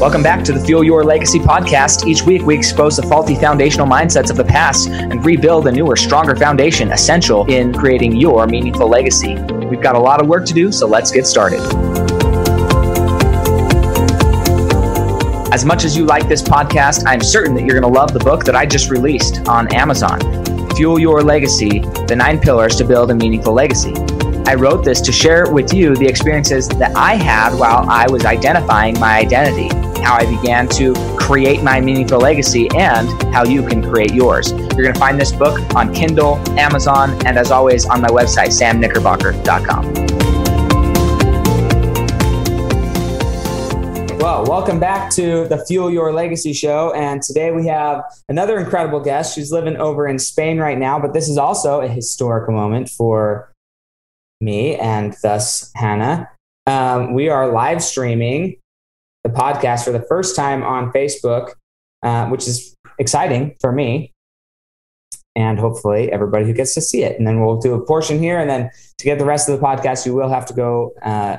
Welcome back to the Fuel Your Legacy podcast. Each week, we expose the faulty foundational mindsets of the past and rebuild a newer, stronger foundation essential in creating your meaningful legacy. We've got a lot of work to do, so let's get started. As much as you like this podcast, I'm certain that you're going to love the book that I just released on Amazon, Fuel Your Legacy, The 9 Pillars to Build a Meaningful Legacy. I wrote this to share with you the experiences that I had while I was identifying my identity, how I began to create my meaningful legacy, and how you can create yours. You're going to find this book on Kindle, Amazon, and as always on my website, samknickerbocker.com. Well, welcome back to the Fuel Your Legacy show. And today we have another incredible guest. She's living over in Spain right now, but this is also a historical moment for me and thus Hannah. We are live streaming the podcast for the first time on Facebook, which is exciting for me and hopefully everybody who gets to see it. And then we'll do a portion here. And then to get the rest of the podcast, you will have to go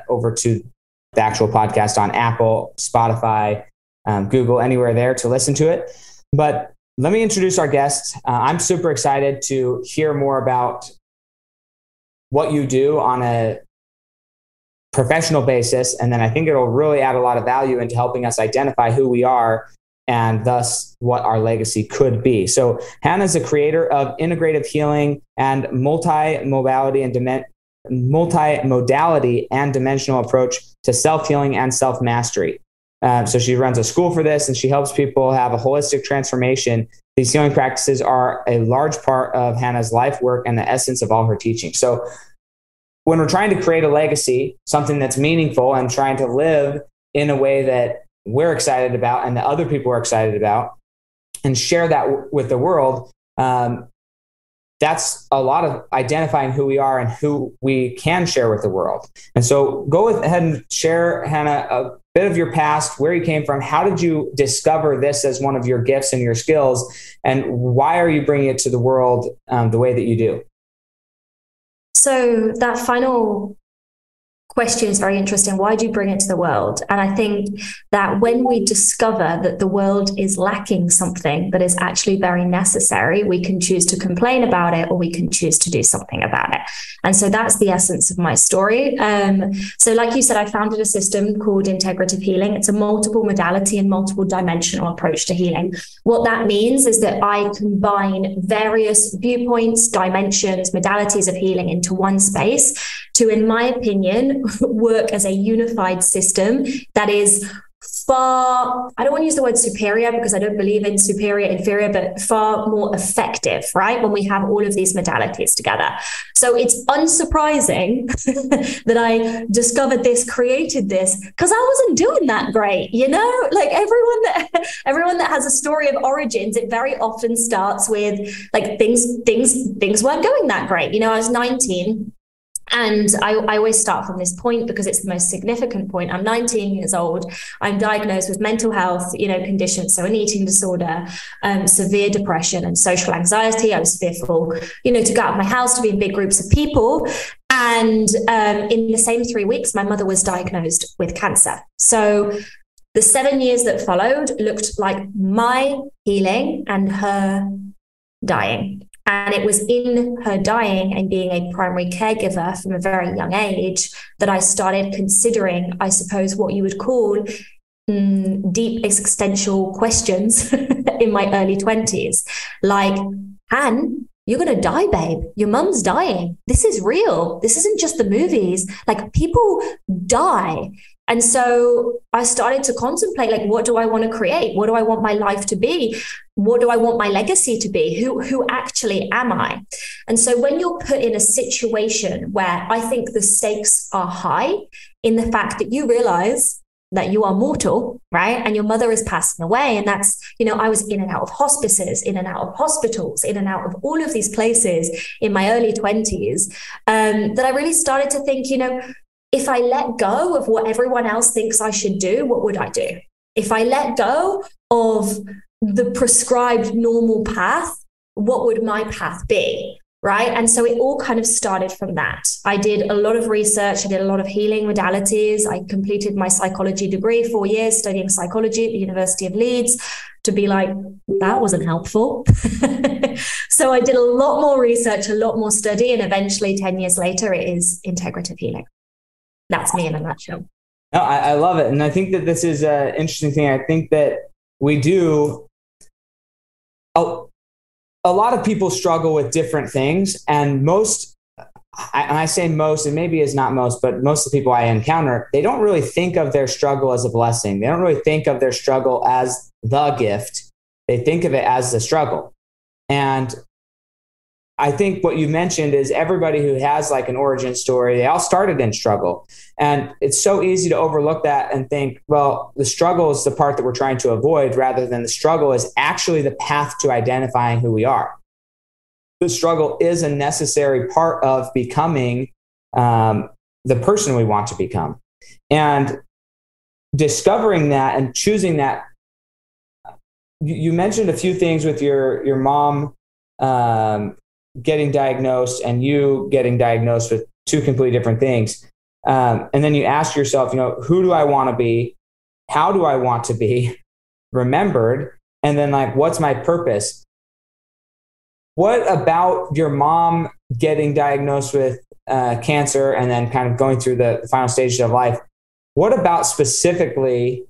over to the actual podcast on Apple, Spotify, Google, anywhere there to listen to it. But let me introduce our guest. I'm super excited to hear more about what you do on a professional basis. And then I think it'll really add a lot of value into helping us identify who we are and thus what our legacy could be. So Hannah's a creator of integrative healing and multimodality and dimensional approach to self-healing and self-mastery. So she runs a school for this and she helps people have a holistic transformation. These healing practices are a large part of Hannah's life work and the essence of all her teaching. So when we're trying to create a legacy, something that's meaningful and trying to live in a way that we're excited about and that other people are excited about and share that with the world, that's a lot of identifying who we are and who we can share with the world. And so go ahead and share, Hannah, a bit of your past, where you came from. How did you discover this as one of your gifts and your skills? And why are you bringing it to the world the way that you do? So that final question is very interesting. Why do you bring it to the world? And I think that when we discover that the world is lacking something that is actually very necessary, we can choose to complain about it or we can choose to do something about it. And so that's the essence of my story. So like you said, I founded a system called integrative healing. It's a multiple modality and multiple dimensional approach to healing. What that means is that I combine various viewpoints, dimensions, modalities of healing into one space to, in my opinion, work as a unified system that is far, I don't want to use the word superior because I don't believe in superior, inferior, but far more effective, right? When we have all of these modalities together. So it's unsurprising that I discovered this, created this, because I wasn't doing that great, you know? Like everyone that has a story of origins, it very often starts with like things weren't going that great. You know, I was 19. And I always start from this point because it's the most significant point. I'm 19 years old. I'm diagnosed with mental health, conditions. So an eating disorder, severe depression and social anxiety. I was fearful, to go out of my house, to be in big groups of people. And in the same 3 weeks, my mother was diagnosed with cancer. So the 7 years that followed looked like my healing and her dying. And it was in her dying and being a primary caregiver from a very young age that I started considering, I suppose, what you would call deep existential questions in my early 20s. Like, Han, you're going to die, babe. Your mum's dying. This is real. This isn't just the movies. Like, people die. And so I started to contemplate, like, what do I want to create? What do I want my life to be? What do I want my legacy to be? Who actually am I? And so when you're put in a situation where I think the stakes are high in the fact that you realize that you are mortal, right? And your mother is passing away. And that's, I was in and out of hospices, in and out of hospitals, in and out of all of these places in my early 20s, that I really started to think, if I let go of what everyone else thinks I should do, what would I do? If I let go of the prescribed normal path, what would my path be? right? And so it all kind of started from that. I did a lot of research. I did a lot of healing modalities. I completed my psychology degree, 4 years studying psychology at the University of Leeds, to be like, that wasn't helpful. So I did a lot more research, a lot more study, and eventually 10 years later, it is integrative healing. That's me in a nutshell. No, I love it. And I think that this is an interesting thing. I think that we do, a lot of people struggle with different things, and I say most, and maybe it's not most, but most of the people I encounter, they don't really think of their struggle as a blessing. They don't really think of their struggle as the gift. They think of it as the struggle. And I think what you mentioned is everybody who has like an origin story, they all started in struggle. And it's so easy to overlook that and think, well, the struggle is the part that we're trying to avoid, rather than the struggle is actually the path to identifying who we are. The struggle is a necessary part of becoming the person we want to become. And discovering that and choosing that. You mentioned a few things with your mom getting diagnosed and you getting diagnosed with two completely different things. And then you ask yourself, who do I want to be? How do I want to be remembered? And then like, what's my purpose? What about your mom getting diagnosed with cancer and then kind of going through the final stages of life? What about specifically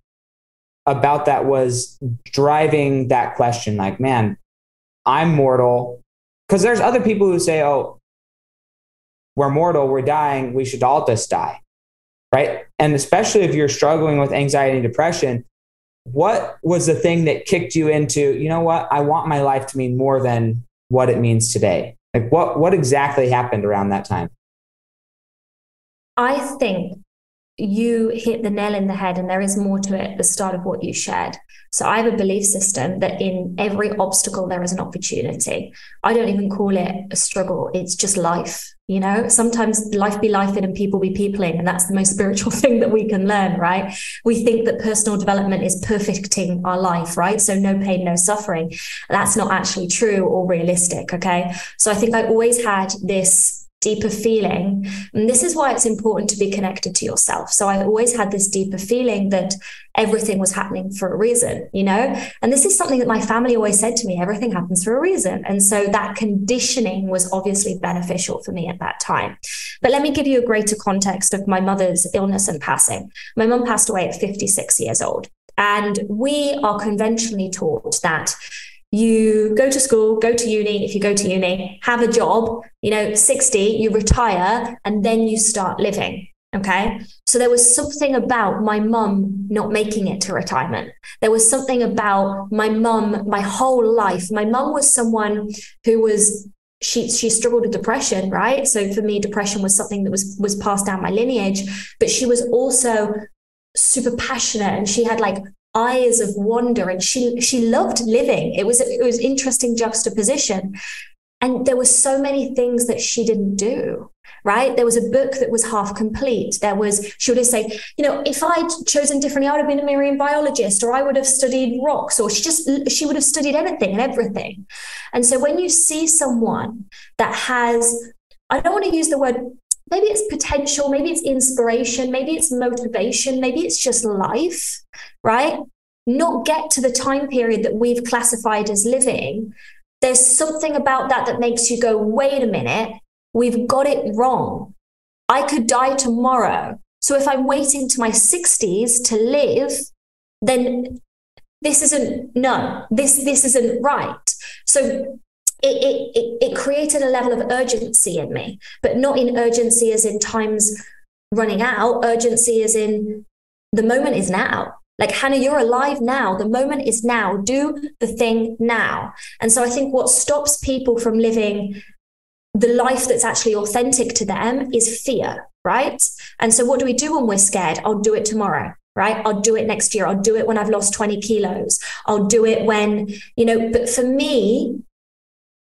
about that was driving that question? Like, man, I'm mortal. Because there's other people who say, oh, we're mortal, we're dying, we should all just die, right? And especially if you're struggling with anxiety and depression, what was the thing that kicked you into, you know what, I want my life to mean more than what it means today? Like what exactly happened around that time? I think you hit the nail in the head, and there is more to it at the start of what you shared. So I have a belief system that in every obstacle, there is an opportunity. I don't even call it a struggle. It's just life. Sometimes life be lifing and people be peopling. And that's the most spiritual thing that we can learn, right? We think that personal development is perfecting our life, right? So no pain, no suffering. That's not actually true or realistic. Okay. So I think I always had this deeper feeling. And this is why it's important to be connected to yourself. So I always had this deeper feeling that everything was happening for a reason, and this is something that my family always said to me, everything happens for a reason. And so that conditioning was obviously beneficial for me at that time. But let me give you a greater context of my mother's illness and passing. My mum passed away at 56 years old. And we are conventionally taught that you go to school, go to uni. If you go to uni, have a job, 60, you retire, and then you start living. Okay. So there was something about my mum not making it to retirement. There was something about my mum, my whole life. My mum was someone who was, she struggled with depression, right? So for me, depression was something that was passed down my lineage, but she was also super passionate, and she had like eyes of wonder, and she loved living. It was interesting juxtaposition. And there were so many things that she didn't do, right? There was a book that was half complete. She would say, if I'd chosen differently, I would have been a marine biologist, or I would have studied rocks, or she would have studied anything and everything. And so when you see someone that has, I don't want to use the word, maybe it's potential, maybe it's inspiration, maybe it's motivation, maybe it's just life, right? Not get to the time period that we've classified as living. There's something about that makes you go, wait a minute, we've got it wrong. I could die tomorrow. So if I'm waiting to my 60s to live, then this isn't right. So it created a level of urgency in me, but not in urgency as in time's running out. Urgency as in the moment is now. Like, Hannah, you're alive now. The moment is now. Do the thing now. And so I think what stops people from living the life that's actually authentic to them is fear, right? And so what do we do when we're scared? I'll do it tomorrow, right? I'll do it next year. I'll do it when I've lost 20 kilos. I'll do it when, but for me,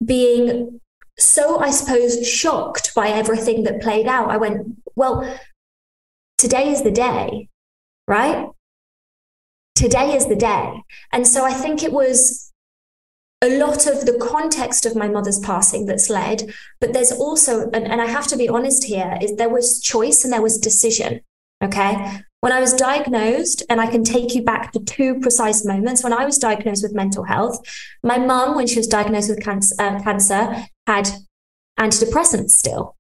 being so, I suppose, shocked by everything that played out, I went, well, today is the day, right? Today is the day. And so I think it was a lot of the context of my mother's passing that's led, but there's also, and I have to be honest here, is there was choice and there was decision. Okay. When I was diagnosed, and I can take you back to 2 precise moments, when I was diagnosed with mental health, my mum, when she was diagnosed with cancer, had antidepressants still.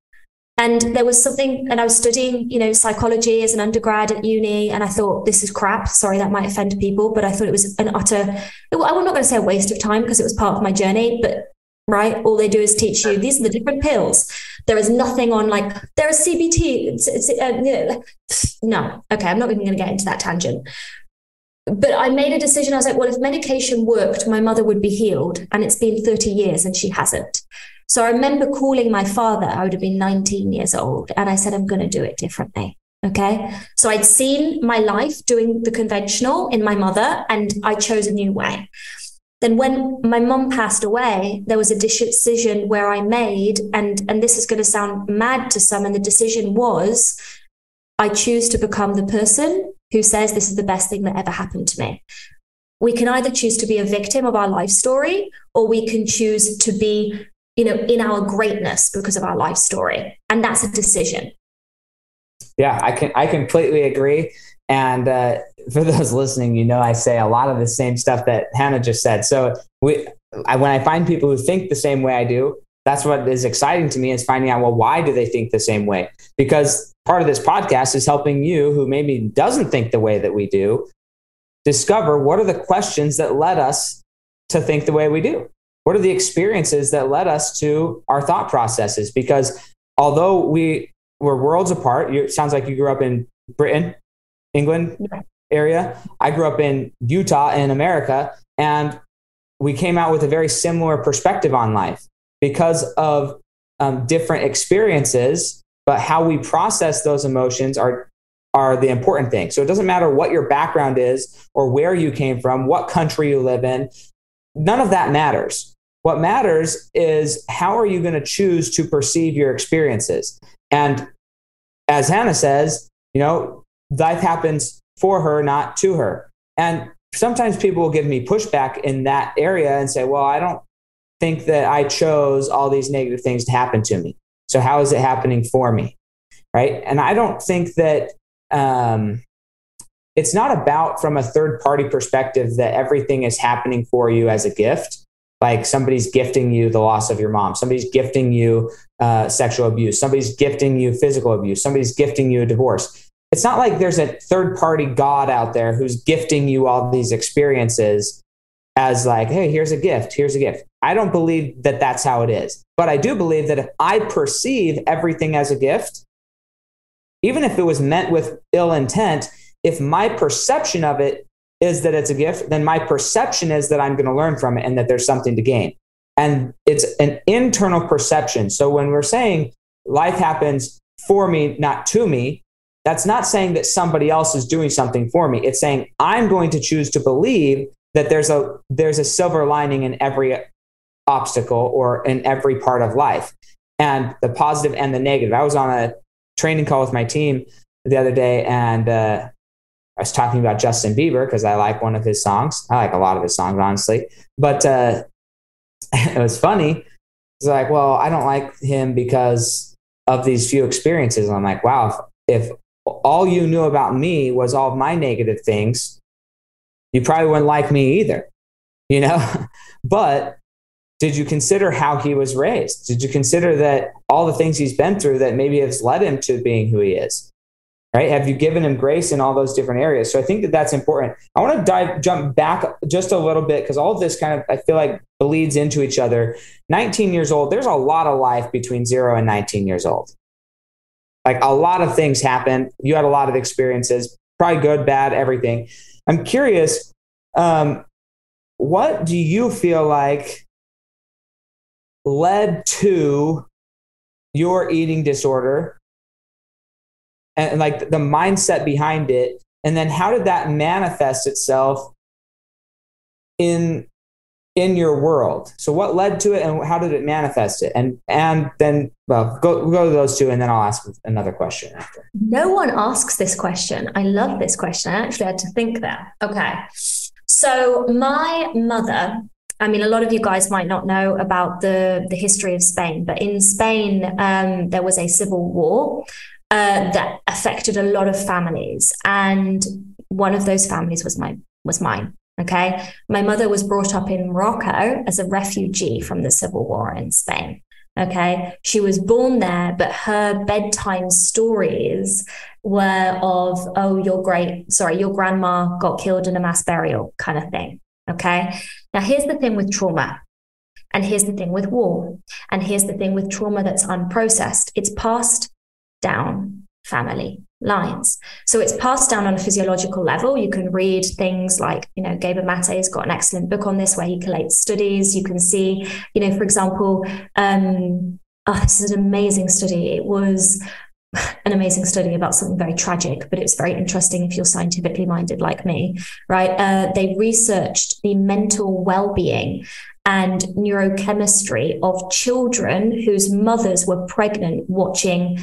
And there was something, and I was studying, psychology as an undergrad at uni, and I thought, this is crap. Sorry, that might offend people, but I thought it was I'm not going to say a waste of time, because it was part of my journey, but right, all they do is teach you, these are the different pills. There is nothing on there is CBT. No, okay, I'm not even going to get into that tangent. But I made a decision. I was like, well, if medication worked, my mother would be healed. And it's been 30 years and she hasn't. So I remember calling my father. I would have been 19 years old. And I said, I'm going to do it differently. Okay. So I'd seen my life doing the conventional in my mother, and I chose a new way. Then when my mum passed away, there was a decision where I made, and this is going to sound mad to some, and the decision was, I choose to become the person who says this is the best thing that ever happened to me. We can either choose to be a victim of our life story, or we can choose to be, in our greatness because of our life story. And that's a decision. Yeah, I completely agree. And for those listening, I say a lot of the same stuff that Hannah just said. So when I find people who think the same way I do, that's what is exciting to me, is finding out, well, why do they think the same way? Because part of this podcast is helping you, who maybe doesn't think the way that we do, discover what are the questions that led us to think the way we do. What are the experiences that led us to our thought processes? Because although we were worlds apart, it sounds like you grew up in Britain, England area. I grew up in Utah in America, and we came out with a very similar perspective on life because of different experiences, but how we process those emotions are the important thing. So it doesn't matter what your background is or where you came from, what country you live in, none of that matters. What matters is how are you going to choose to perceive your experiences? And as Hannah says, life happens for her, not to her. And sometimes people will give me pushback in that area and say, well, I don't think that I chose all these negative things to happen to me. So how is it happening for me? Right. And I don't think that it's not about, from a third party perspective, that everything is happening for you as a gift. Like somebody's gifting you the loss of your mom. Somebody's gifting you sexual abuse. Somebody's gifting you physical abuse. Somebody's gifting you a divorce. It's not like there's a third party God out there who's gifting you all these experiences as like, hey, here's a gift. Here's a gift. I don't believe that that's how it is. But I do believe that if I perceive everything as a gift, even if it was meant with ill intent, if my perception of it is that it's a gift, then my perception is that I'm going to learn from it and that there's something to gain. And it's an internal perception. So when we're saying life happens for me, not to me, that's not saying that somebody else is doing something for me. It's saying I'm going to choose to believe that there's a silver lining in every obstacle or in every part of life, and the positive and the negative. I was on a training call with my team the other day, and I was talking about Justin Bieber because I like one of his songs. I like a lot of his songs, honestly. But it was funny. It's like, well, I don't like him because of these few experiences. And I'm like, wow, if all you knew about me was all of my negative things, you probably wouldn't like me either, But did you consider how he was raised? Did you consider that all the things he's been through that maybe has led him to being who he is? Right? Have you given him grace in all those different areas? So I think that that's important. I want to jump back just a little bit, because all of this kind of, I feel like, bleeds into each other. 19 years old, there's a lot of life between 0 and 19 years old. Like, a lot of things happen. You had a lot of experiences, probably good, bad, everything. I'm curious, what do you feel like led to your eating disorder? And like the mindset behind it, and then how did that manifest itself in your world? So what led to it, and how did it manifest it? And then, well, we'll go to those two, and then I'll ask another question after. No one asks this question. I love this question. I actually had to think there. Okay. So my mother I mean, a lot of you guys might not know about the history of Spain, but in Spain, there was a civil war that affected a lot of families. And one of those families was mine. Okay. My mother was brought up in Morocco as a refugee from the civil war in Spain. Okay. She was born there, but her bedtime stories were of, oh, your grandma got killed in a mass burial kind of thing. Okay. Now, here's the thing with trauma. And here's the thing with war. And here's the thing with trauma that's unprocessed. It's passed down family lines. So it's passed down on a physiological level. You can read things like, Gabor Mate's got an excellent book on this where he collates studies. You can see, for example, this is an amazing study. It was an amazing study about something very tragic, but it was very interesting if you're scientifically minded like me, right? They researched the mental well-being and neurochemistry of children whose mothers were pregnant watching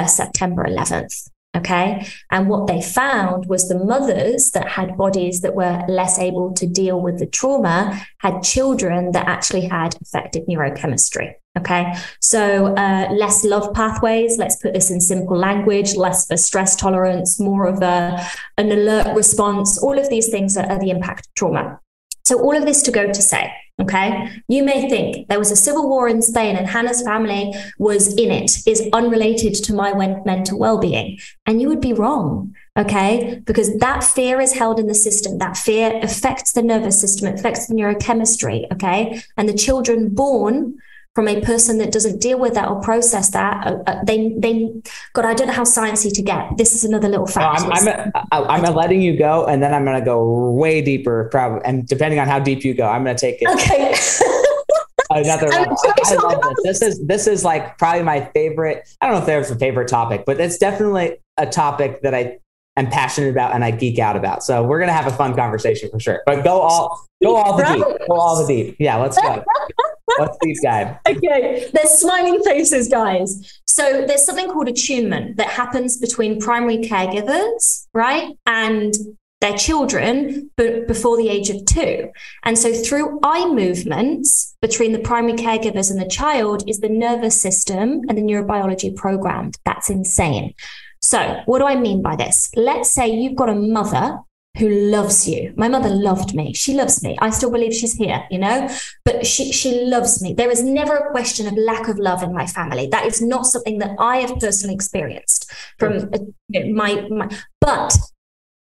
September 11th. Okay. And what they found was the mothers that had bodies that were less able to deal with the trauma had children that actually had affected neurochemistry. Okay. So less love pathways, let's put this in simple language, less of a stress tolerance, more of an alert response. All of these things are the impact of trauma. So all of this to go to say, okay, you may think there was a civil war in Spain and Hannah's family was in it, is unrelated to my mental well-being. And you would be wrong, okay? Because that fear is held in the system. That fear affects the nervous system, it affects the neurochemistry, okay? And the children born from a person that doesn't deal with that or process that, God, I don't know how sciencey to get. This is another little fact. I'm letting you go, and then I'm going to go way deeper, probably. And depending on how deep you go, I'm going to take it. Okay. Another level. I love this. This is like probably my favorite. I don't know if there's a favorite topic, but it's definitely a topic that I am passionate about and I geek out about. So we're going to have a fun conversation for sure. But go all the deep. Yeah, let's go. Let's deep dive. Okay, there's smiling faces, guys. So there's something called attunement that happens between primary caregivers, right, and their children, but before the age of 2. And so through eye movements between the primary caregivers and the child is the nervous system and the neurobiology programmed. That's insane. So what do I mean by this? Let's say you've got a mother who loves you. My mother loved me. She loves me. I still believe she's here, but she loves me. There is never a question of lack of love in my family. That is not something that I have personally experienced from but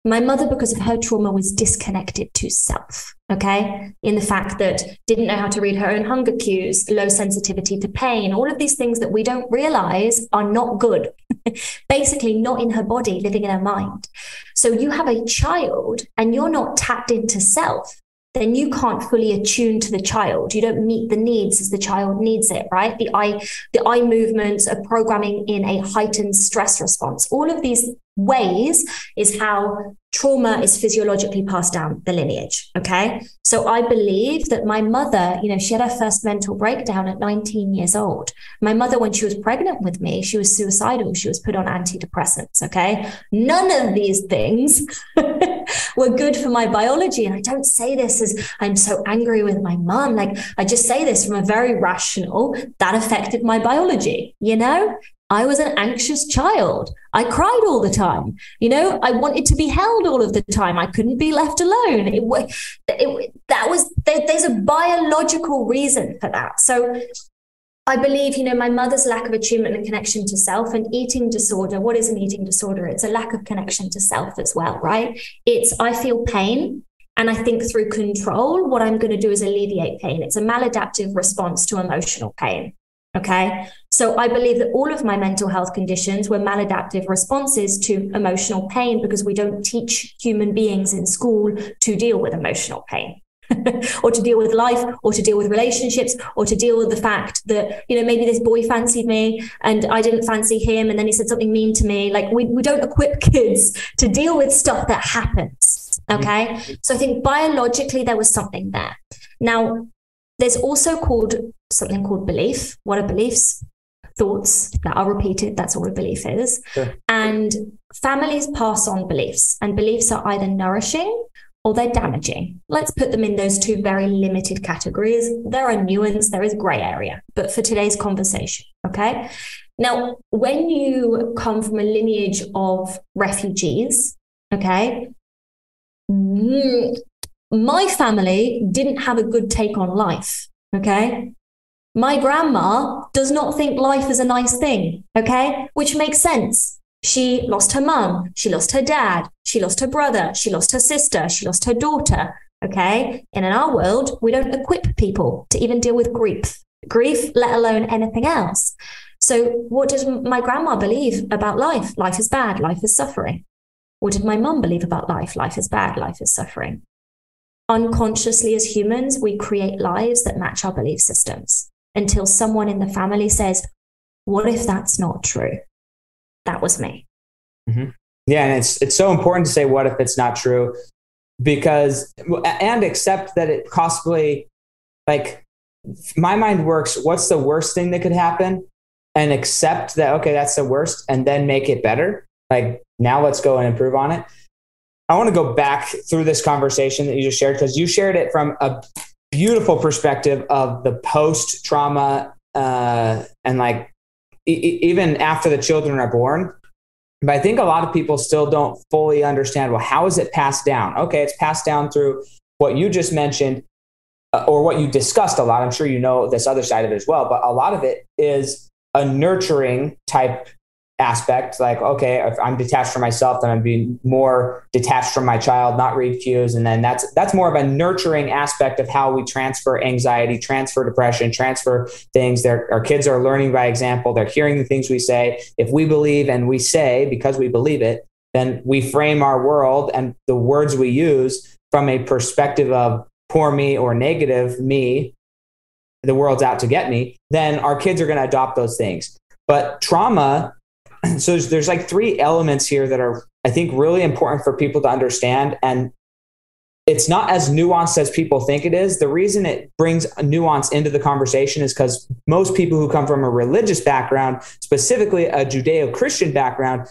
my mother, because of her trauma, was disconnected to self, okay? In the fact that didn't know how to read her own hunger cues, low sensitivity to pain, all of these things that we don't realize are not good. Basically not in her body, living in her mind. So you have a child and you're not tapped into self, then you can't fully attune to the child. You don't meet the needs as the child needs it, right? The eye movements are programming in a heightened stress response. All of these ways is how trauma is physiologically passed down the lineage, okay? So I believe that my mother, she had her first mental breakdown at 19 years old. My mother, when she was pregnant with me, she was suicidal. She was put on antidepressants, okay? None of these things were good for my biology. And I don't say this as I'm so angry with my mom. Like, I just say this from a very rational, that affected my biology, I was an anxious child. I cried all the time. I wanted to be held all of the time. I couldn't be left alone. There's a biological reason for that. So I believe, my mother's lack of attunement and connection to self, and eating disorder. What is an eating disorder? It's a lack of connection to self as well, right? I feel pain. And I think through control, what I'm going to do is alleviate pain. It's a maladaptive response to emotional pain. Okay. So I believe that all of my mental health conditions were maladaptive responses to emotional pain because we don't teach human beings in school to deal with emotional pain or to deal with life or to deal with relationships or to deal with the fact that, maybe this boy fancied me and I didn't fancy him. And then he said something mean to me. Like we don't equip kids to deal with stuff that happens. Okay. So I think biologically there was something there. Now, there's also something called belief. What are beliefs? Thoughts that are repeated. That's all a belief is. Sure. And families pass on beliefs, and beliefs are either nourishing or they're damaging. Let's put them in those two very limited categories. There are nuance, there is gray area, but for today's conversation, okay? Now, when you come from a lineage of refugees, okay, my family didn't have a good take on life, okay? My grandma does not think life is a nice thing, okay? Which makes sense. She lost her mum, she lost her dad, she lost her brother, she lost her sister, she lost her daughter, okay? And in our world, we don't equip people to even deal with grief, let alone anything else. So what does my grandma believe about life? Life is bad, life is suffering. What did my mum believe about life? Life is bad, life is suffering. Unconsciously as humans, we create lives that match our belief systems until someone in the family says, what if that's not true? That was me. Mm-hmm. Yeah. And it's so important to say, what if it's not true? Because, and accept that it possibly, like, my mind works, what's the worst thing that could happen? And accept that, okay, that's the worst, and then make it better. Like, now let's go and improve on it. I want to go back through this conversation that you just shared, because you shared it from a beautiful perspective of the post-trauma and like even after the children are born. But I think a lot of people still don't fully understand, well, how is it passed down? Okay, it's passed down through what you just mentioned or what you discussed a lot. I'm sure you know this other side of it as well, but a lot of it is a nurturing type aspect. Like, okay, if I'm detached from myself, then I'm being more detached from my child, not read cues. And then that's more of a nurturing aspect of how we transfer anxiety, transfer depression, transfer things. Our kids are learning by example. They're hearing the things we say. If we believe and we say because we believe it, then we frame our world and the words we use from a perspective of poor me or negative me, the world's out to get me, then our kids are going to adopt those things. But trauma, so there's like three elements here that are, I think, really important for people to understand. And it's not as nuanced as people think it is. The reason it brings a nuance into the conversation is because most people who come from a religious background, specifically a Judeo-Christian background,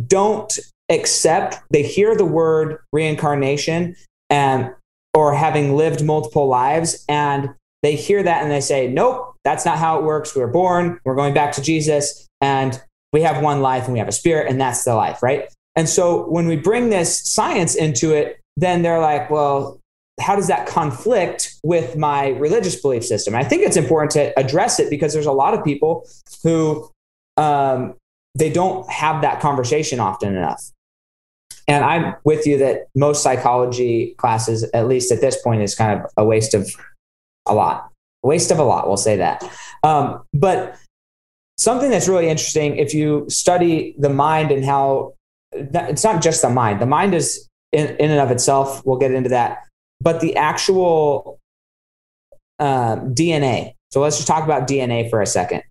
don't accept, they hear the word reincarnation and or having lived multiple lives, and they hear that and they say, nope, that's not how it works. We were born, we're going back to Jesus, and we have one life and we have a spirit, and that's the life, right? And so when we bring this science into it, then they're like, well, how does that conflict with my religious belief system? And I think it's important to address it because there's a lot of people who they don't have that conversation often enough. And I'm with you that most psychology classes, at least at this point, is kind of a waste of a lot. We'll say that. But something that's really interesting, if you study the mind and how it's not just the mind is in and of itself, we'll get into that, but the actual DNA. So let's just talk about DNA for a second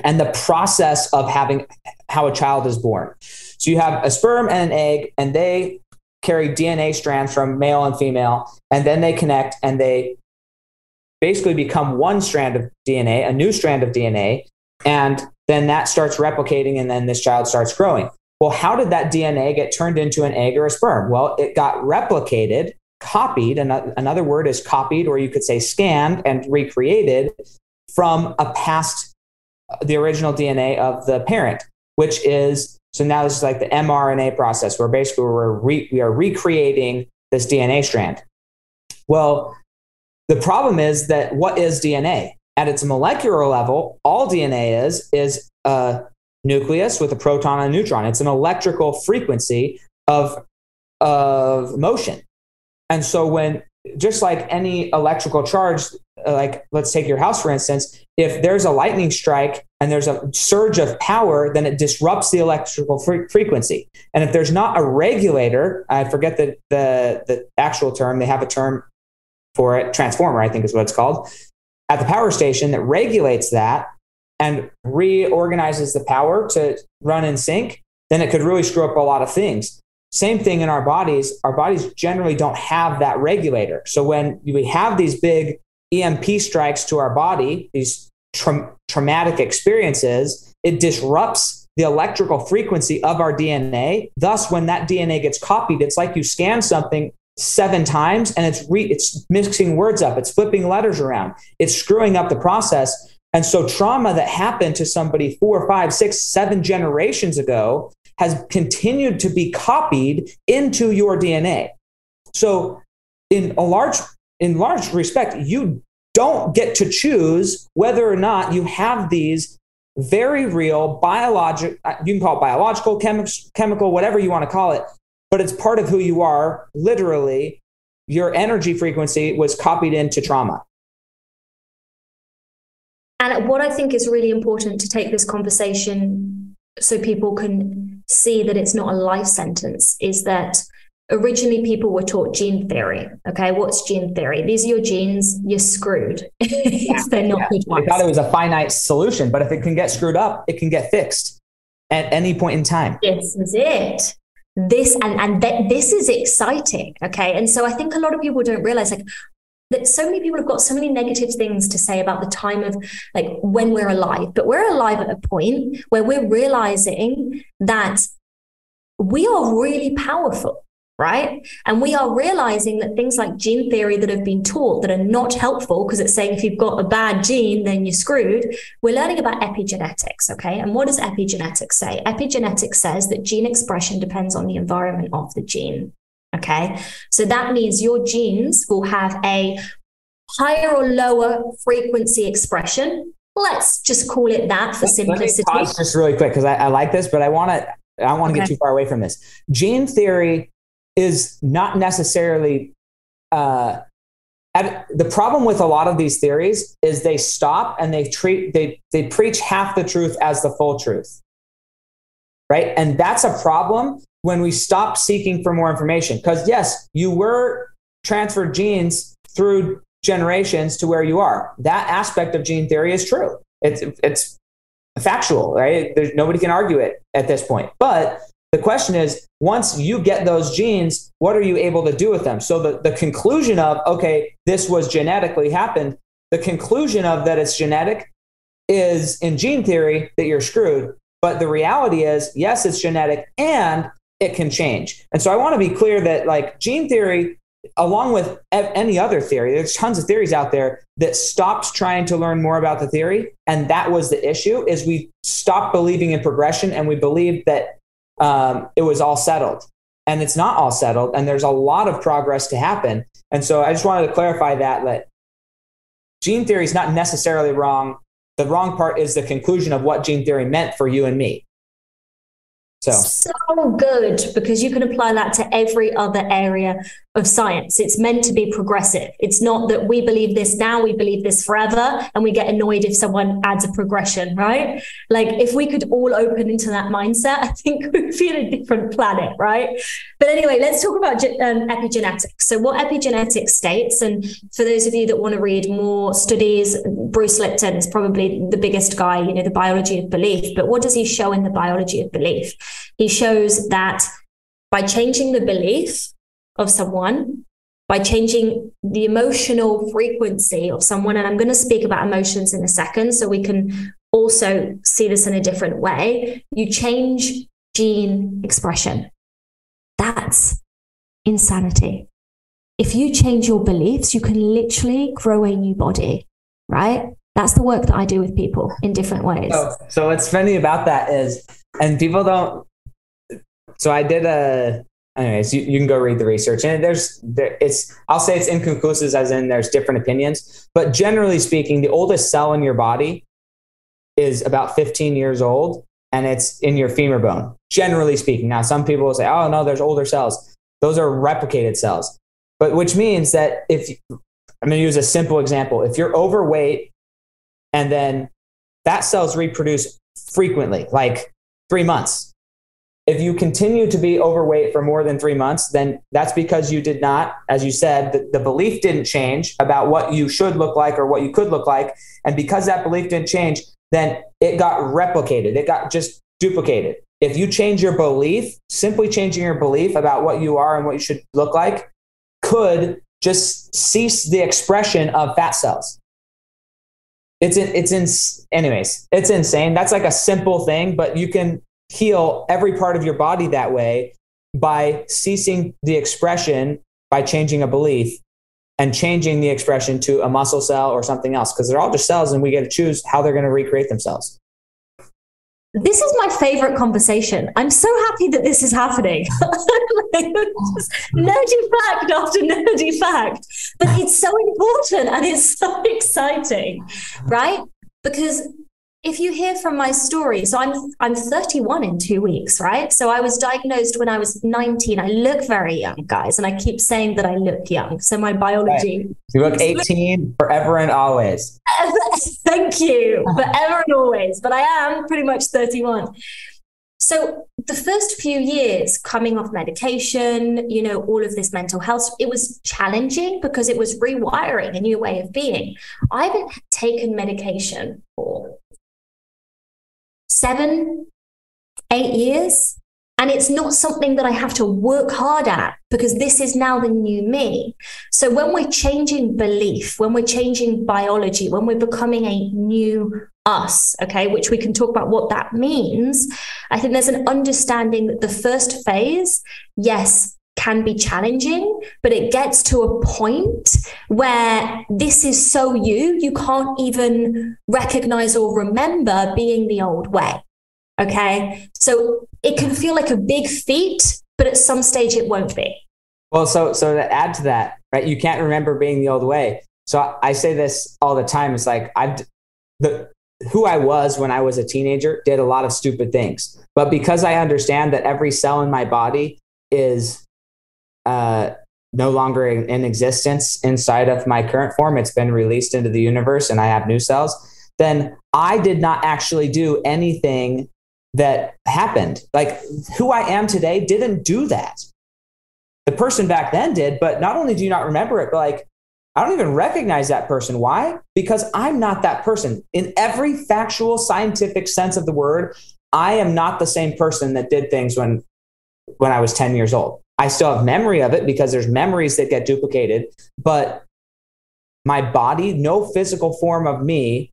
and the process of how a child is born. So you have a sperm and an egg, and they carry DNA strands from male and female, and then they connect and they basically become one strand of DNA, a new strand of DNA, and then that starts replicating, and then this child starts growing. Well, how did that DNA get turned into an egg or a sperm? Well, it got replicated, copied, and another word is copied, or you could say scanned and recreated from the original DNA of the parent, which is, so now this is like the mRNA process, where basically we are recreating this DNA strand. Well, the problem is that what is DNA? At its molecular level, all DNA is a nucleus with a proton and a neutron. It's an electrical frequency of motion. And so when, just like any electrical charge, like let's take your house, for instance, if there's a lightning strike and there's a surge of power, then it disrupts the electrical frequency. And if there's not a regulator, I forget the actual term, they have a term for it, transformer, I think is what it's called, at the power station that regulates that and reorganizes the power to run in sync, then it could really screw up a lot of things. Same thing in our bodies generally don't have that regulator. So when we have these big EMP strikes to our body, these traumatic experiences, it disrupts the electrical frequency of our DNA. Thus, when that DNA gets copied, it's like you scan something 7 times, and it's mixing words up, it's flipping letters around, it's screwing up the process. And so trauma that happened to somebody 4, 5, 6, 7 generations ago has continued to be copied into your DNA. So in large respect, you don't get to choose whether or not you have these very real biological, you can call it biological, chemical, whatever you want to call it, but it's part of who you are. Literally, your energy frequency was copied into trauma. And what I think is really important to take this conversation so people can see that it's not a life sentence is that originally people were taught gene theory. Okay, what's gene theory? These are your genes, you're screwed. If they're not good ones. I thought it was a finite solution, but if it can get screwed up, it can get fixed at any point in time. This is it. This is exciting. Okay. And so I think a lot of people don't realize that so many people have got so many negative things to say about the time of when we're alive, but we're alive at a point where we're realizing that we are really powerful, right? And we are realizing that things like gene theory that have been taught that are not helpful, because it's saying if you've got a bad gene, then you're screwed. We're learning about epigenetics, okay? And what does epigenetics say? Epigenetics says that gene expression depends on the environment of the gene. Okay, so that means your genes will have a higher or lower frequency expression. Let's just call it that for simplicity. Let me pause just really quick because I like this, but I want to get too far away from this. Gene theory is not necessarily the problem with a lot of these theories is they stop and they preach half the truth as the full truth, right? And that's a problem when we stop seeking for more information. Because yes, you were transferred genes through generations to where you are. That aspect of gene theory is true. It's factual, right? Nobody can argue it at this point. But the question is, once you get those genes, what are you able to do with them? So the conclusion of, okay, this was genetically happened, the conclusion of that it's genetic is in gene theory that you're screwed. But the reality is, yes, it's genetic and it can change. And so I want to be clear that gene theory, along with any other theory, there's tons of theories out there that stopped trying to learn more about the theory. And that was the issue, is we stopped believing in progression and we believed that it was all settled. And it's not all settled. And there's a lot of progress to happen. And so I just wanted to clarify that gene theory is not necessarily wrong. The wrong part is the conclusion of what gene theory meant for you and me. So good, because you can apply that to every other area of science. It's meant to be progressive. It's not that we believe this now, we believe this forever, and we get annoyed if someone adds a progression, right? If we could all open into that mindset, I think we'd be in a different planet, right? But anyway, let's talk about epigenetics. So what epigenetics states, and for those of you that want to read more studies, Bruce Lipton is probably the biggest guy, the biology of belief. But what does he show in the biology of belief? He shows that by changing the belief of someone, by changing the emotional frequency of someone, and I'm going to speak about emotions in a second so we can also see this in a different way, you change gene expression. That's insanity. If you change your beliefs, you can literally grow a new body, right? That's the work that I do with people in different ways. So what's funny about that is, and people don't, so I did anyways, you can go read the research, and I'll say it's inconclusive, as in there's different opinions, but generally speaking, the oldest cell in your body is about 15 years old, and it's in your femur bone, generally speaking. Now, some people will say, oh no, there's older cells. Those are replicated cells, but which means that I'm going to use a simple example. If you're overweight and then that cells reproduce frequently, 3 months. If you continue to be overweight for more than 3 months, then that's because you did not, as you said, the belief didn't change about what you should look like or what you could look like. And because that belief didn't change, then it got replicated. It got just duplicated. If you change your belief, simply changing your belief about what you are and what you should look like could just cease the expression of fat cells. Anyways, it's insane. That's a simple thing, but you can heal every part of your body that way by ceasing the expression by changing a belief and changing the expression to a muscle cell or something else, because they're all just cells and we get to choose how they're going to recreate themselves. This is my favorite conversation. I'm so happy that this is happening. Just nerdy fact after nerdy fact. But it's so important and it's so exciting, right? Because if you hear from my story, so I'm 31 in 2 weeks, right? So I was diagnosed when I was 19. I look very young, guys, and I keep saying that I look young. So my biology... Right. You look 18 forever and always. Thank you, forever and always. But I am pretty much 31. So the first few years coming off medication, you know, all of this mental health, it was challenging because it was rewiring a new way of being. I haven't taken medication for 7, 8 years. And it's not something that I have to work hard at because this is now the new me. So when we're changing belief, when we're changing biology, when we're becoming a new us, okay, which we can talk about what that means, I think there's an understanding that the first phase, yes, can be challenging, but it gets to a point where this is so you can't even recognize or remember being the old way. Okay. So it can feel like a big feat, but at some stage it won't be. Well, so to add to that, right, you can't remember being the old way. So I say this all the time. It's like who I was when I was a teenager did a lot of stupid things, but because I understand that every cell in my body is no longer in existence inside of my current form, it's been released into the universe and I have new cells, then I did not actually do anything that happened. Like who I am today didn't do that. The person back then did, but not only do you not remember it, but like, I don't even recognize that person. Why? Because I'm not that person. In every factual, scientific sense of the word, I am not the same person that did things when I was 10 years old. I still have memory of it because there's memories that get duplicated, but my body, no physical form of me,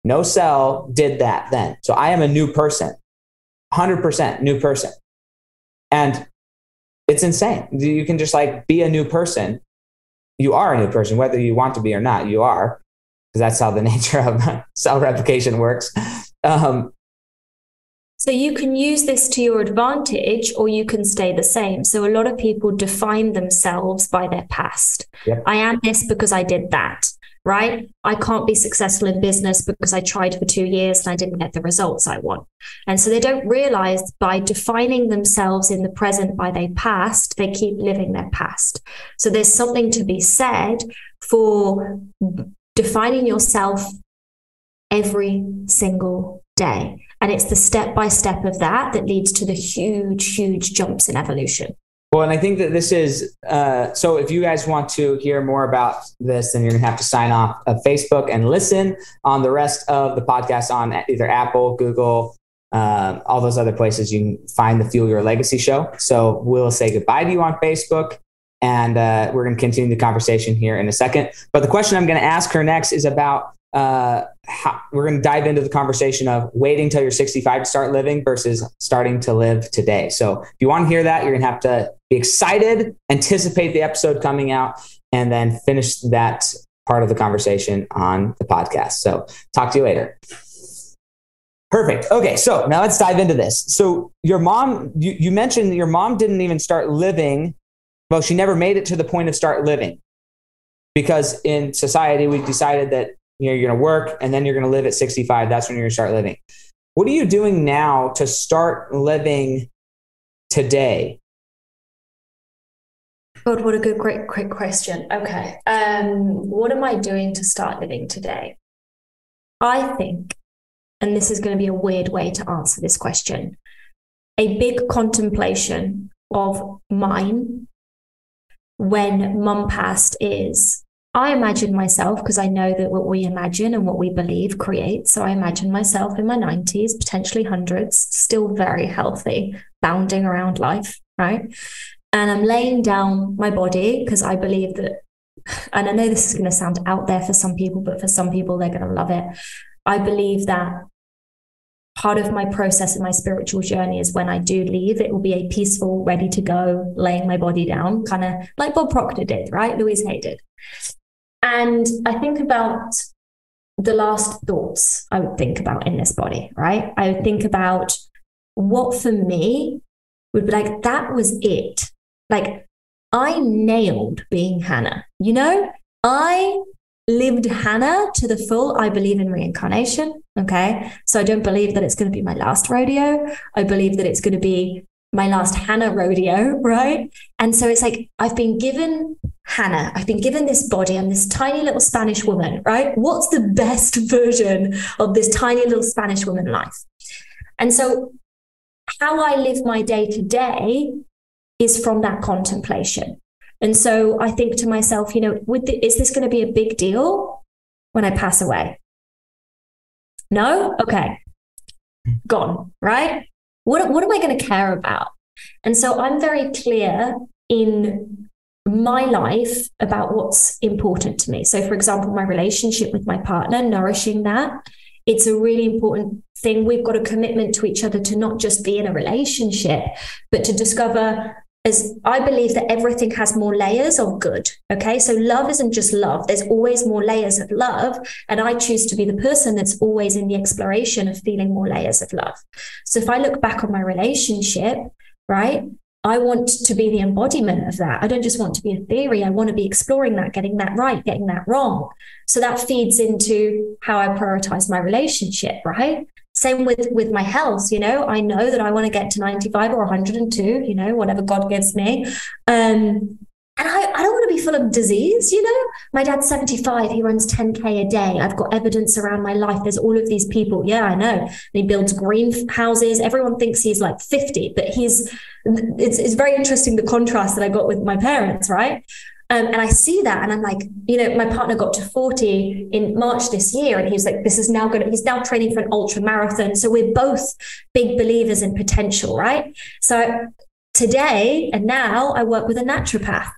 no cell did that then. So I am a new person. 100% new person. And it's insane. You can just like be a new person. You are a new person, whether you want to be or not, you are, because that's how the nature of cell replication works. So you can use this to your advantage or you can stay the same. So a lot of people define themselves by their past. Yep. I am this because I did that. Right? I can't be successful in business because I tried for 2 years and I didn't get the results I want. And so they don't realize by defining themselves in the present by their past, they keep living their past. So there's something to be said for defining yourself every single day. And it's the step-by-step of that leads to the huge, huge jumps in evolution. Well, and I think that this is, so if you guys want to hear more about this, then you're going to have to sign off of Facebook and listen on the rest of the podcast on either Apple, Google, all those other places. You can find the Fuel Your Legacy show. So we'll say goodbye to you on Facebook and we're going to continue the conversation here in a second. But the question I'm going to ask her next is about how we're going to dive into the conversation of waiting till you're 65 to start living versus starting to live today. So if you want to hear that, you're going to have to be excited, anticipate the episode coming out, and then finish that part of the conversation on the podcast. So talk to you later. Perfect. Okay. So now let's dive into this. So your mom, you mentioned that your mom didn't even start living. Well, she never made it to the point of start living because in society, we've decided that you're going to work and then you're going to live at 65. That's when you're going to start living. What are you doing now to start living today? God, what a great question. Okay. What am I doing to start living today? I think, and this is going to be a weird way to answer this question, a big contemplation of mine when mum passed is, I imagine myself, because I know that what we imagine and what we believe creates. So I imagine myself in my 90s, potentially hundreds, still very healthy, bounding around life, right? And I'm laying down my body because I believe that, and I know this is going to sound out there for some people, but for some people, they're going to love it. I believe that part of my process and my spiritual journey is when I do leave, it will be a peaceful, ready to go, laying my body down, kind of like Bob Proctor did, right? Louise Hay did. And I think about the last thoughts I would think about in this body, right? I would think about what for me would be like, that was it. Like, I nailed being Hannah, you know? I lived Hannah to the full. I believe in reincarnation, okay? So I don't believe that it's going to be my last rodeo. I believe that it's going to be my last Hannah rodeo, right? And so it's like, I've been given Hannah, I've been given this body. I'm this tiny little Spanish woman, right? What's the best version of this tiny little Spanish woman life? And so how I live my day to day is from that contemplation. And so I think to myself, you know, is this going to be a big deal when I pass away? No? Okay. Gone, right? What am I going to care about? And so I'm very clear in my life about what's important to me. So for example, my relationship with my partner, nourishing that. It's a really important thing. We've got a commitment to each other to not just be in a relationship, but to discover, as I believe that everything has more layers of good. Okay. So love isn't just love. There's always more layers of love. And I choose to be the person that's always in the exploration of feeling more layers of love. So if I look back on my relationship, right, I want to be the embodiment of that. I don't just want to be a theory. I want to be exploring that, getting that right, getting that wrong. So that feeds into how I prioritize my relationship, right? Same with my health, you know, I know that I want to get to 95 or 102, you know, whatever God gives me. And I don't want to be full of disease, you know. My dad's 75, he runs 10K a day. I've got evidence around my life. There's all of these people. Yeah, I know. And he builds greenhouses. Everyone thinks he's like 50, but it's very interesting, the contrast that I got with my parents, right? And I see that, and I'm like, you know, my partner got to 40 in March this year, and he's like, he's now training for an ultra marathon. So we're both big believers in potential, right? So today and now I work with a naturopath,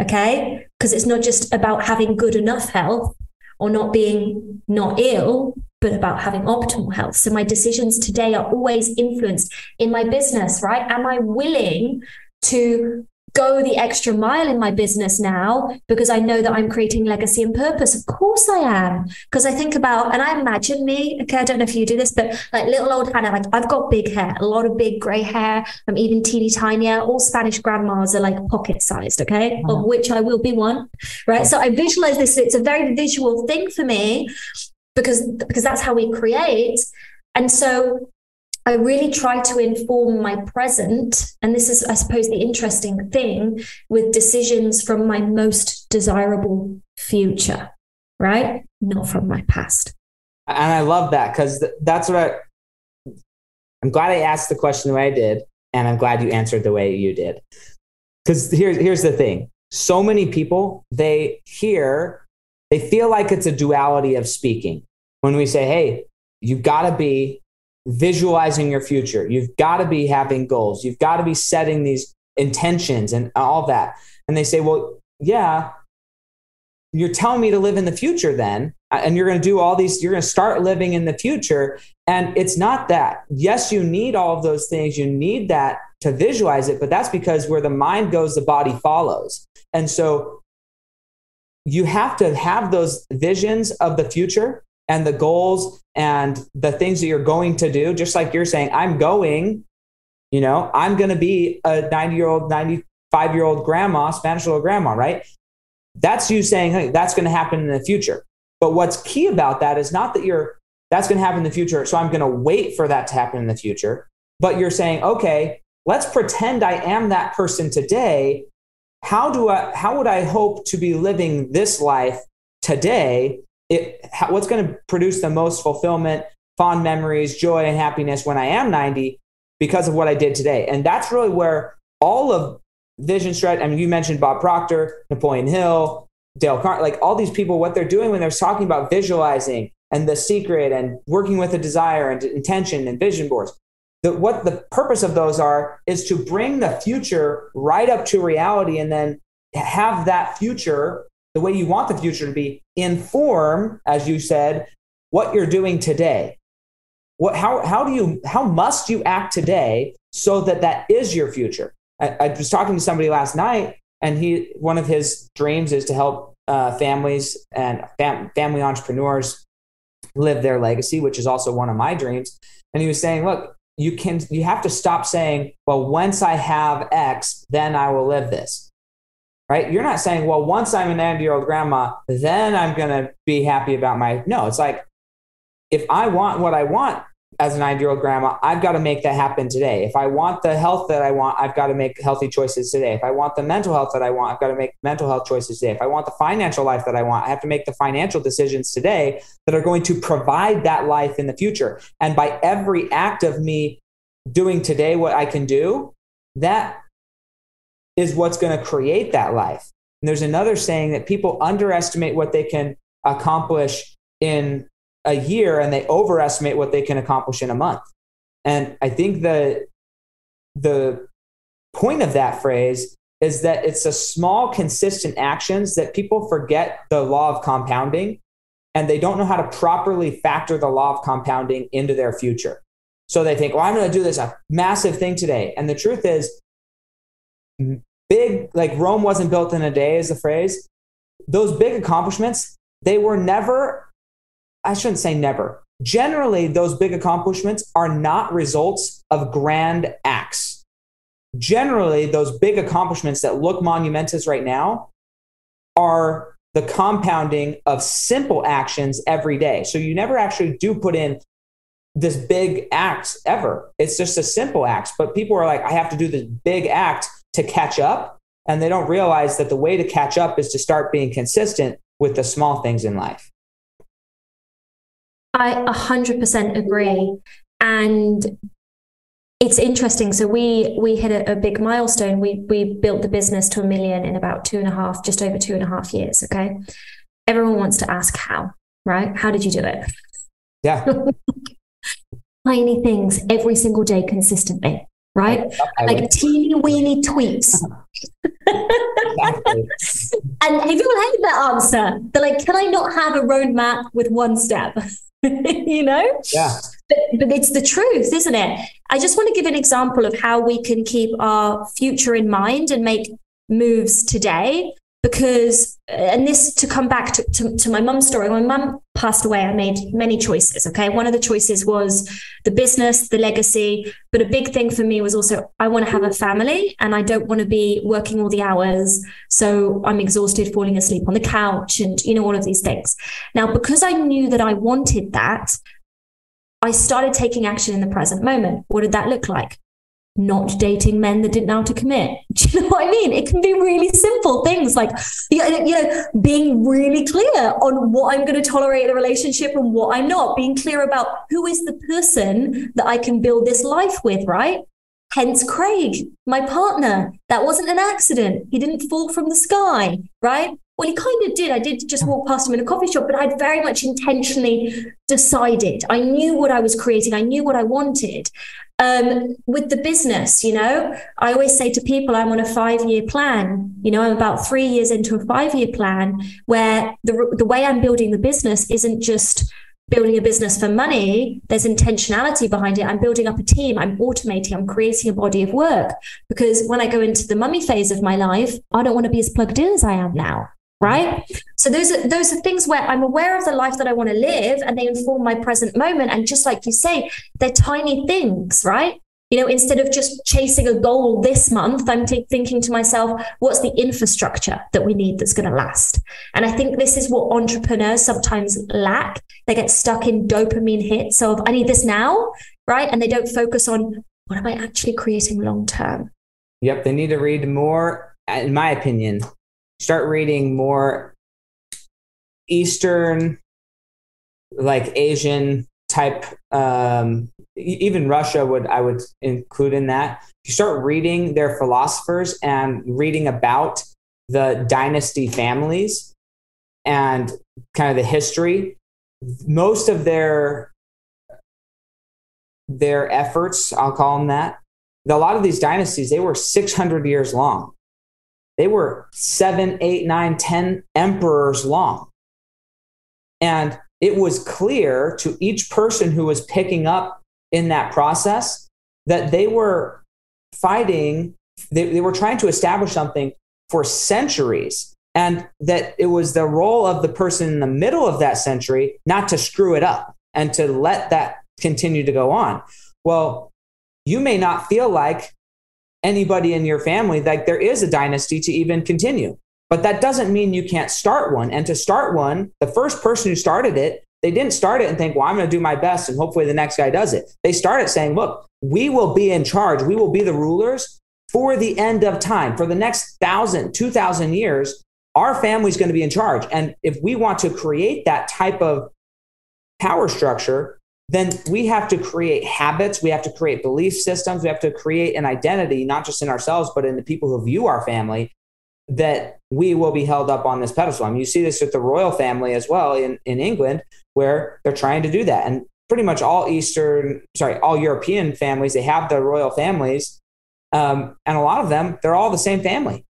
okay? Because it's not just about having good enough health or not ill, but about having optimal health. So my decisions today are always influenced in my business, right? Am I willing to go the extra mile in my business now because I know that I'm creating legacy and purpose? Of course I am. Because I think about, and I imagine me, okay, I don't know if you do this, but like little old Hannah, like I've got big hair, a lot of big gray hair. I'm even teeny tinier. All Spanish grandmas are like pocket sized, okay, of which I will be one, right? So I visualize this. It's a very visual thing for me because that's how we create. And so I really try to inform my present. And this is, I suppose, the interesting thing with decisions from my most desirable future, right? Not from my past. And I love that, because that's what I'm glad I asked the question the way I did. And I'm glad you answered the way you did. Because here's the thing. So many people, they feel like it's a duality of speaking. When we say, hey, you've got to be visualizing your future. You've got to be having goals. You've got to be setting these intentions and all that. And they say, well, yeah, you're telling me to live in the future then, and you're going to do all these, you're going to start living in the future. And it's not that. Yes, you need all of those things. You need that to visualize it, but that's because where the mind goes, the body follows. And so you have to have those visions of the future and the goals and the things that you're going to do. Just like you're saying, I'm going to be a 90-year-old, 95-year-old grandma, Spanish little grandma, right? That's you saying, hey, that's going to happen in the future. But what's key about that is not that that's going to happen in the future, so I'm going to wait for that to happen in the future. But you're saying, okay, let's pretend I am that person today. How would I hope to be living this life today? What's going to produce the most fulfillment, fond memories, joy, and happiness when I am 90 because of what I did today? And that's really where all of vision strategy, I mean, you mentioned Bob Proctor, Napoleon Hill, Dale Carnegie, like all these people, what they're doing when they're talking about visualizing and the secret and working with a desire and intention and vision boards. What the purpose of those is to bring the future right up to reality, and then have that future the way you want the future to be, inform, as you said, what you're doing today. how must you act today so that is your future? I was talking to somebody last night, and one of his dreams is to help families and family entrepreneurs live their legacy, which is also one of my dreams. And he was saying, look, you have to stop saying, well, once I have X, then I will live this. Right? You're not saying, well, once I'm an 90-year-old grandma, then I'm going to be happy about no, it's like, if I want what I want as a 90-year-old grandma, I've got to make that happen today. If I want the health that I want, I've got to make healthy choices today. If I want the mental health that I want, I've got to make mental health choices today. If I want the financial life that I want, I have to make the financial decisions today that are going to provide that life in the future. And by every act of me doing today what I can do, that is what's going to create that life. And there's another saying that people underestimate what they can accomplish in a year, and they overestimate what they can accomplish in a month. And I think the point of that phrase is that it's a small, consistent actions that people forget the law of compounding, and they don't know how to properly factor the law of compounding into their future. So they think, well, I'm going to do this a massive thing today. And the truth is, big, like Rome wasn't built in a day is the phrase. Those big accomplishments, they were never, I shouldn't say never. Generally, those big accomplishments are not results of grand acts. Generally, those big accomplishments that look monumentous right now are the compounding of simple actions every day. So you never actually do put in this big act ever. It's just a simple act. But people are like, I have to do this big act to catch up. And they don't realize that the way to catch up is to start being consistent with the small things in life. I 100% agree. And it's interesting. So we hit a big milestone. We built the business to $1 million in about just over 2.5 years. Okay. Everyone wants to ask how, right? How did you do it? Yeah. Tiny things every single day consistently, right? Like teeny weeny tweaks. Exactly. And people hate that answer. They're like, can I not have a roadmap with one step? You know? Yeah. But it's the truth, isn't it? I just want to give an example of how we can keep our future in mind and make moves today. Because, and this to come back to my mum's story, when my mum passed away, I made many choices. Okay. One of the choices was the business, the legacy. But a big thing for me was also, I want to have a family and I don't want to be working all the hours. So I'm exhausted, falling asleep on the couch and, all of these things. Now, because I knew that I wanted that, I started taking action in the present moment. What did that look like? Not dating men that didn't know how to commit. Do you know what I mean? It can be really simple things like, being really clear on what I'm going to tolerate in a relationship and what I'm not. Being clear about who is the person that I can build this life with, right? Hence Craig, my partner. That wasn't an accident. He didn't fall from the sky, right? Well, he kind of did. I did just walk past him in a coffee shop, but I'd very much intentionally decided. I knew what I was creating. I knew what I wanted. With the business, I always say to people, I'm on a 5-year plan. I'm about 3 years into a 5-year plan where the way I'm building the business isn't just building a business for money. There's intentionality behind it. I'm building up a team. I'm automating. I'm creating a body of work because when I go into the mummy phase of my life, I don't want to be as plugged in as I am now. Right. So those are things where I'm aware of the life that I want to live and they inform my present moment. And just like you say, they're tiny things, right? Instead of just chasing a goal this month, I'm thinking to myself, what's the infrastructure that we need that's going to last? And I think this is what entrepreneurs sometimes lack. They get stuck in dopamine hits of I need this now, right? And they don't focus on what am I actually creating long term? Yep. They need to read more, in my opinion. Start reading more Eastern, like Asian type, even Russia I would include in that. You start reading their philosophers and reading about the dynasty families and kind of the history. Most of their efforts, I'll call them that. A lot of these dynasties, they were 600 years long. They were 7, 8, 9, 10 emperors long. And it was clear to each person who was picking up in that process that they were fighting, they were trying to establish something for centuries, and that it was the role of the person in the middle of that century not to screw it up and to let that continue to go on. Well, you may not feel like anybody in your family, like there is a dynasty to even continue, but that doesn't mean you can't start one. And to start one, the first person who started it, they didn't start it and think, well, I'm going to do my best and hopefully the next guy does it. They started saying, look, we will be in charge. We will be the rulers for the end of time. For the next 1,000, 2,000 years, our family's going to be in charge. And if we want to create that type of power structure, then we have to create habits. We have to create belief systems. We have to create an identity, not just in ourselves, but in the people who view our family, that we will be held up on this pedestal. I mean, you see this with the royal family as well in England, where they're trying to do that. And pretty much all all European families, they have the royal families. And a lot of them, they're all the same family.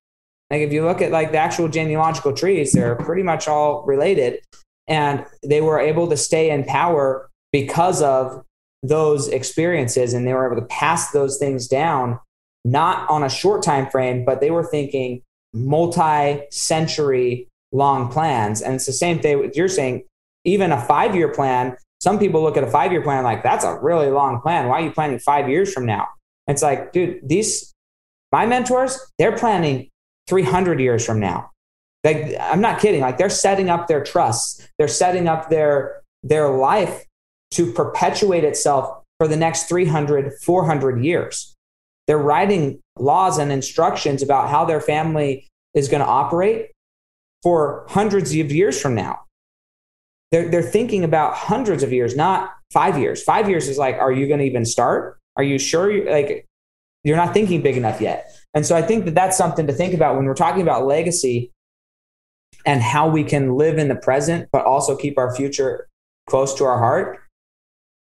Like if you look at like the actual genealogical trees, they're pretty much all related. And they were able to stay in power because of those experiences. And they were able to pass those things down, not on a short time frame, but they were thinking multi-century long plans. And it's the same thing with you're saying, even a 5-year plan. Some people look at a 5-year plan like, that's a really long plan. Why are you planning 5 years from now? It's like, dude, my mentors, they're planning 300 years from now. Like, I'm not kidding. Like they're setting up their trusts. They're setting up their life to perpetuate itself for the next 300, 400 years. They're writing laws and instructions about how their family is going to operate for hundreds of years from now. They're thinking about hundreds of years, not 5 years. 5 years is like, are you going to even start? Are you sure? You're not thinking big enough yet. And so I think that that's something to think about when we're talking about legacy and how we can live in the present, but also keep our future close to our heart.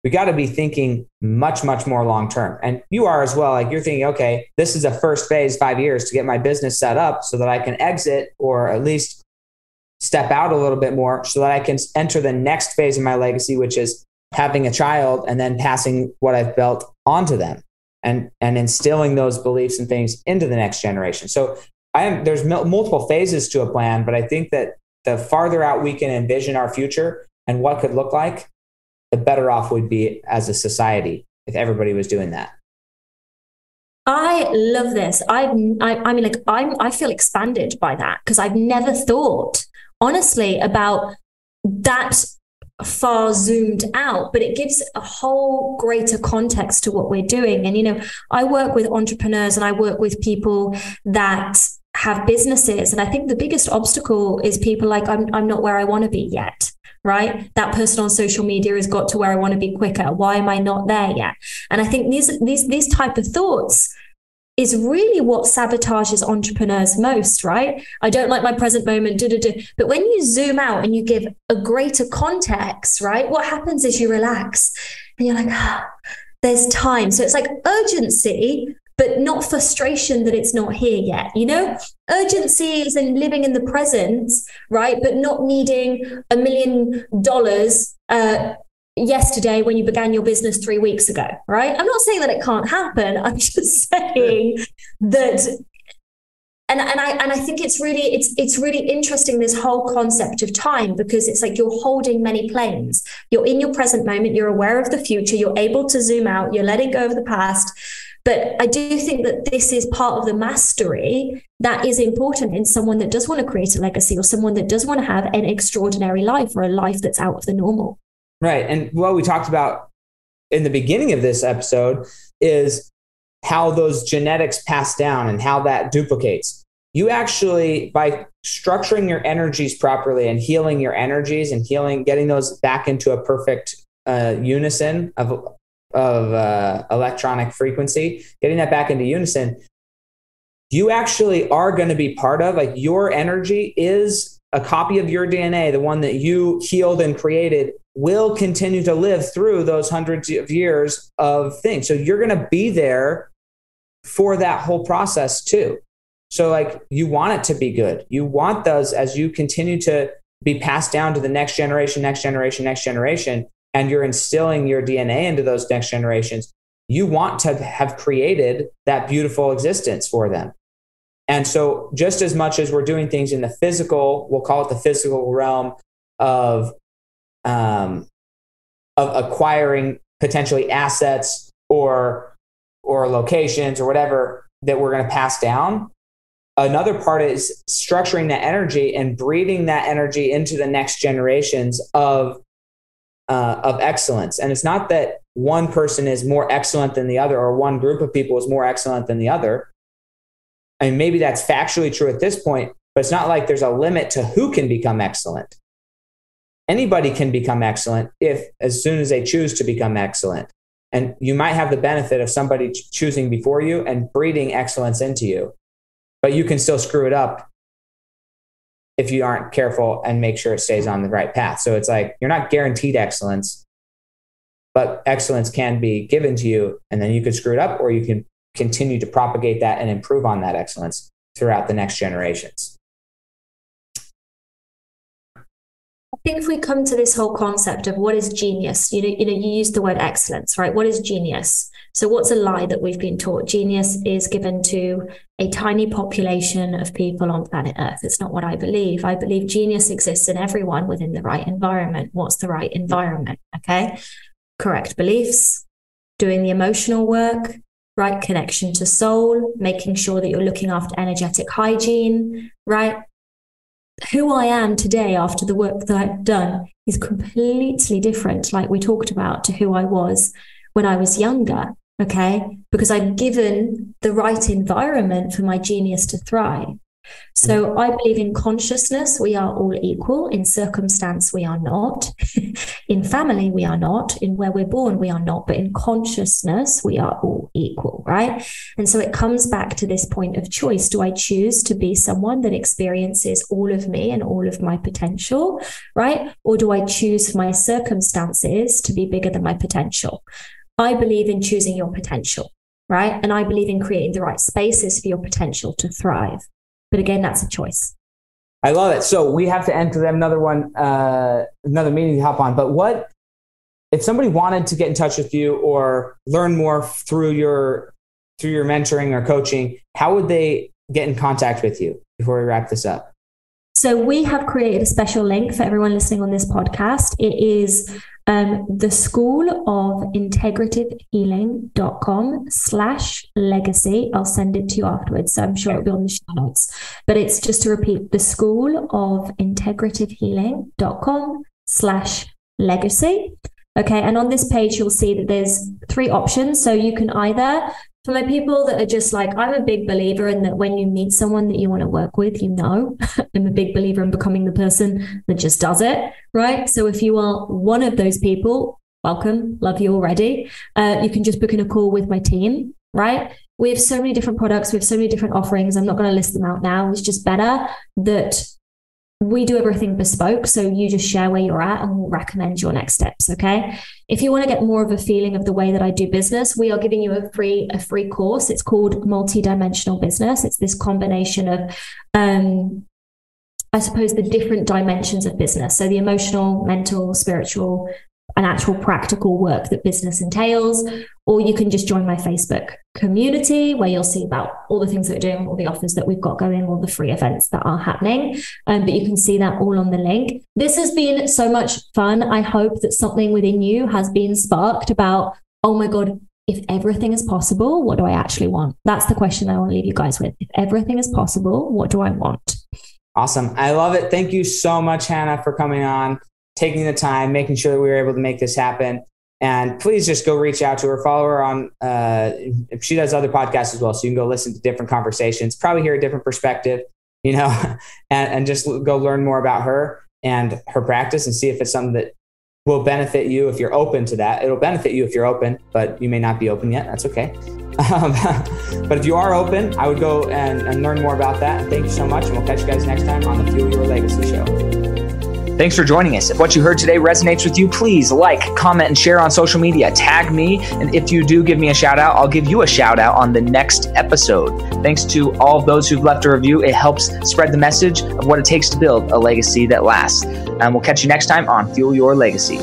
We got to be thinking much, much more long-term. And you are as well. Like you're thinking, okay, this is a first phase, 5 years to get my business set up so that I can exit or at least step out a little bit more so that I can enter the next phase of my legacy, which is having a child and then passing what I've built onto them and instilling those beliefs and things into the next generation. So there's multiple phases to a plan, but I think that the farther out we can envision our future and what could look like, the better off we'd be as a society if everybody was doing that. I love this. I feel expanded by that because I've never thought, honestly, about that far zoomed out, but it gives a whole greater context to what we're doing. And, I work with entrepreneurs and I work with people that have businesses. And I think the biggest obstacle is people like, I'm not where I want to be yet. Right? That person on social media has got to where I want to be quicker. Why am I not there yet? And I think these type of thoughts is really what sabotages entrepreneurs most, right? I don't like my present moment, But when you zoom out and you give a greater context, right? What happens is you relax and you're like, there's time. So it's like urgency, but not frustration that it's not here yet. Urgency is in living in the present, right? But not needing $1 million yesterday when you began your business 3 weeks ago, right? I'm not saying that it can't happen. I'm just saying that, and I think it's really interesting, this whole concept of time, because it's like you're holding many planes. You're in your present moment. You're aware of the future. You're able to zoom out. You're letting go of the past. But I do think that this is part of the mastery that is important in someone that does want to create a legacy or someone that does want to have an extraordinary life or a life that's out of the normal. Right. And what we talked about in the beginning of this episode is how those genetics pass down and how that duplicates. You actually, by structuring your energies properly and healing your energies and getting those back into a perfect unison of electronic frequency, getting that back into unison, you actually are going to be part of, like, your energy is a copy of your DNA, the one that you healed and created will continue to live through those hundreds of years of things. So you're going to be there for that whole process too. So like, you want it to be good. You want those, as you continue to be passed down to the next generation, and you're instilling your DNA into those next generations, you want to have created that beautiful existence for them. And so just as much as we're doing things in the physical, we'll call it the physical realm of acquiring potentially assets or locations or whatever that we're going to pass down. Another part is structuring that energy and breathing that energy into the next generations of excellence. And it's not that one person is more excellent than the other, or one group of people is more excellent than the other. I mean, maybe that's factually true at this point, but it's not like there's a limit to who can become excellent. Anybody can become excellent as soon as they choose to become excellent. And you might have the benefit of somebody choosing before you and breeding excellence into you, but you can still screw it up if you aren't careful and make sure it stays on the right path. So it's like, you're not guaranteed excellence, but excellence can be given to you, and then you could screw it up, or you can continue to propagate that and improve on that excellence throughout the next generations. I think if we come to this whole concept of what is genius, you use the word excellence, right? What is genius? So what's a lie that we've been taught? Genius is given to a tiny population of people on planet Earth. It's not what I believe. I believe genius exists in everyone within the right environment. What's the right environment? Okay. Correct beliefs, doing the emotional work, right? Connection to soul, making sure that you're looking after energetic hygiene, right? Who I am today after the work that I've done is completely different, like we talked about, to who I was when I was younger, okay? Because I've given the right environment for my genius to thrive. So I believe in consciousness, we are all equal. In circumstance, we are not. In family, we are not. In where we're born, we are not. But in consciousness, we are all equal, right? And so it comes back to this point of choice. Do I choose to be someone that experiences all of me and all of my potential, right? Or do I choose for my circumstances to be bigger than my potential? I believe in choosing your potential, right? And I believe in creating the right spaces for your potential to thrive. But again, that's a choice. I love it. So we have to enter another meeting to hop on. But what if somebody wanted to get in touch with you or learn more through your mentoring or coaching? How would they get in contact with you before we wrap this up? So we have created a special link for everyone listening on this podcast. It is the School of Integrative Healing.com/legacy. I'll send it to you afterwards, so I'm sure it'll be on the show notes. But it's just to repeat, the School of Integrative Healing.com/legacy. Okay, and on this page, you'll see that there's 3 options. So you can either, for my people that are just like, I'm a big believer in that when you meet someone that you want to work with, I'm a big believer in becoming the person that just does it, right? So if you are one of those people, welcome, love you already. You can just book in a call with my team, right? We have so many different products. We have so many different offerings. I'm not going to list them out now. It's just better that we do everything bespoke. So you just share where you're at and we'll recommend your next steps. Okay. If you want to get more of a feeling of the way that I do business, we are giving you a free course. It's called Multidimensional Business. It's this combination of, I suppose, the different dimensions of business. So the emotional, mental, spiritual, and actual practical work that business entails. Or you can just join my Facebook community where you'll see about all the things that we're doing, all the offers that we've got going, all the free events that are happening. But you can see that all on the link. This has been so much fun. I hope that something within you has been sparked about, oh my God, if everything is possible, what do I actually want? That's the question I want to leave you guys with. If everything is possible, what do I want? Awesome. I love it. Thank you so much, Hannah, for coming on, taking the time, making sure that we were able to make this happen. And please just go reach out to her, follow her on, she does other podcasts as well. So you can go listen to different conversations, probably hear a different perspective, and just go learn more about her and her practice and see if it's something that will benefit you if you're open to that. It'll benefit you if you're open, but you may not be open yet. That's okay. But if you are open, I would go and learn more about that. Thank you so much. And we'll catch you guys next time on the Fuel Your Legacy Show. Thanks for joining us. If what you heard today resonates with you, please like, comment, and share on social media. Tag me. And if you do give me a shout out, I'll give you a shout out on the next episode. Thanks to all of those who've left a review. It helps spread the message of what it takes to build a legacy that lasts. And we'll catch you next time on Fuel Your Legacy.